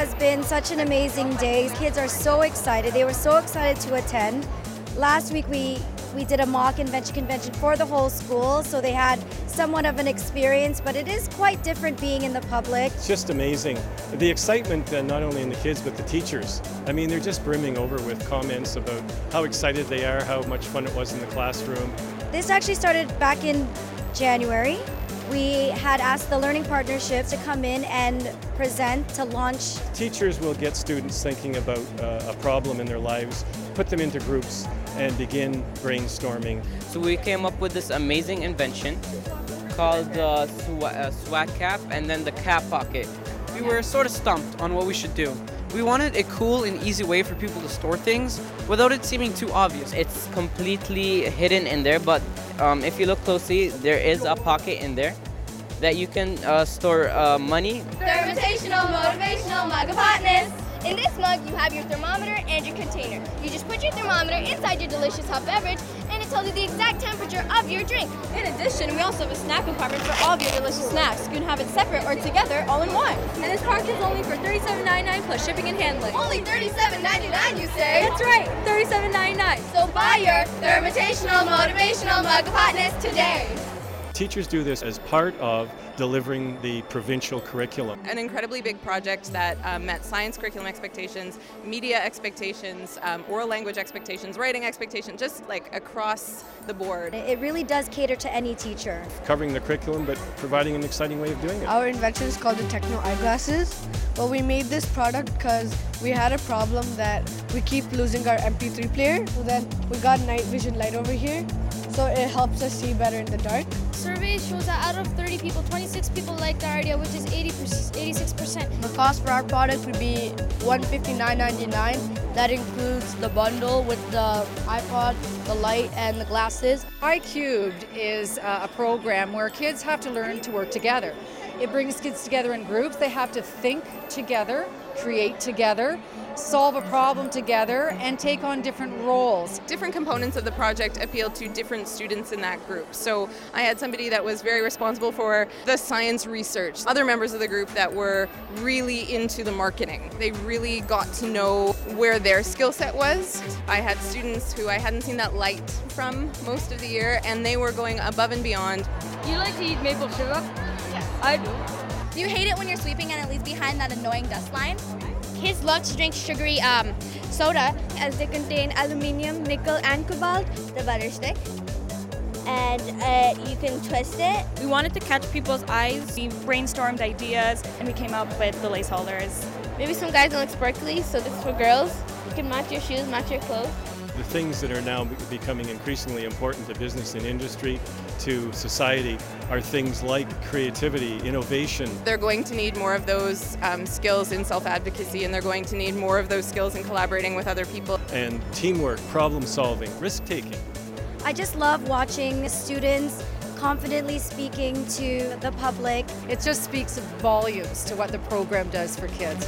has been such an amazing day. Kids are so excited. They were so excited to attend. Last week we did a mock convention for the whole school, so they had somewhat of an experience, but it is quite different being in the public. It's just amazing. The excitement, not only in the kids, but the teachers. I mean, they're just brimming over with comments about how excited they are, how much fun it was in the classroom. This actually started back in January. We had asked the Learning Partnerships to come in and present to launch. Teachers will get students thinking about a problem in their lives, put them into groups, and begin brainstorming. So we came up with this amazing invention called swag cap and then the cap pocket. We were sort of stumped on what we should do. We wanted a cool and easy way for people to store things without it seeming too obvious. It's completely hidden in there, but if you look closely, there is a pocket in there that you can store money. Thermotational Motivational Mug of Hotness. In this mug, you have your thermometer and your container. You just put your thermometer inside your delicious hot beverage, and it tells you the exact temperature of your drink. In addition, we also have a snack compartment for all of your delicious snacks. You can have it separate or together, all in one. And this product is only for $37.99 plus shipping and handling. Only $37.99, you say? That's right, $37.99. So buy your Thermotational Motivational Mug of Hotness today. Teachers do this as part of delivering the provincial curriculum. An incredibly big project that met science curriculum expectations, media expectations, oral language expectations, writing expectations, just like across the board. It really does cater to any teacher. Covering the curriculum, but providing an exciting way of doing it. Our invention is called the Techno Eyeglasses. Well, we made this product because we had a problem that we keep losing our MP3 player. So then we got night vision light over here, so it helps us see better in the dark. Survey shows that out of 30 people, 26 people liked our idea, which is 86%. The cost for our product would be $159.99. That includes the bundle with the iPod, the light, and the glasses. iCubed is a program where kids have to learn to work together. It brings kids together in groups. They have to think together, create together, solve a problem together, and take on different roles. Different components of the project appealed to different students in that group. So I had somebody that was very responsible for the science research, other members of the group that were really into the marketing. They really got to know where their skill set was. I had students who I hadn't seen that light from most of the year, and they were going above and beyond. You like to eat maple sugar? Yes. I do. Do you hate it when you're sweeping and it leaves behind that annoying dust line? Kids love to drink sugary soda As they contain aluminium, nickel, and cobalt. The butter stick. And you can twist it. We wanted to catch people's eyes. We brainstormed ideas and we came up with the lace holders. Maybe some guys don't like sparkly, so this is for girls. You can match your shoes, match your clothes. The things that are now becoming increasingly important to business and industry, to society, are things like creativity, innovation. They're going to need more of those skills in self-advocacy, and they're going to need more of those skills in collaborating with other people. And teamwork, problem solving, risk taking. I just love watching students confidently speaking to the public. It just speaks volumes to what the program does for kids.